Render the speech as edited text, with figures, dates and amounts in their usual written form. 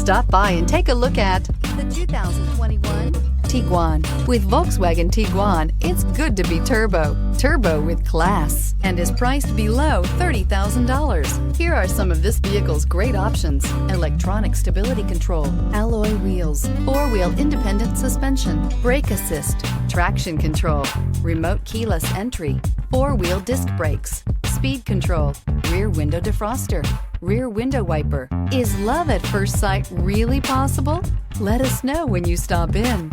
Stop by and take a look at the 2021 Tiguan. With Volkswagen Tiguan, it's good to be turbo. Turbo with class, and is priced below $30,000. Here are some of this vehicle's great options: electronic stability control, alloy wheels, four-wheel independent suspension, brake assist, traction control, remote keyless entry, four-wheel disc brakes, speed control, rear window defroster, rear window wiper. Is love at first sight really possible? Let us know when you stop in.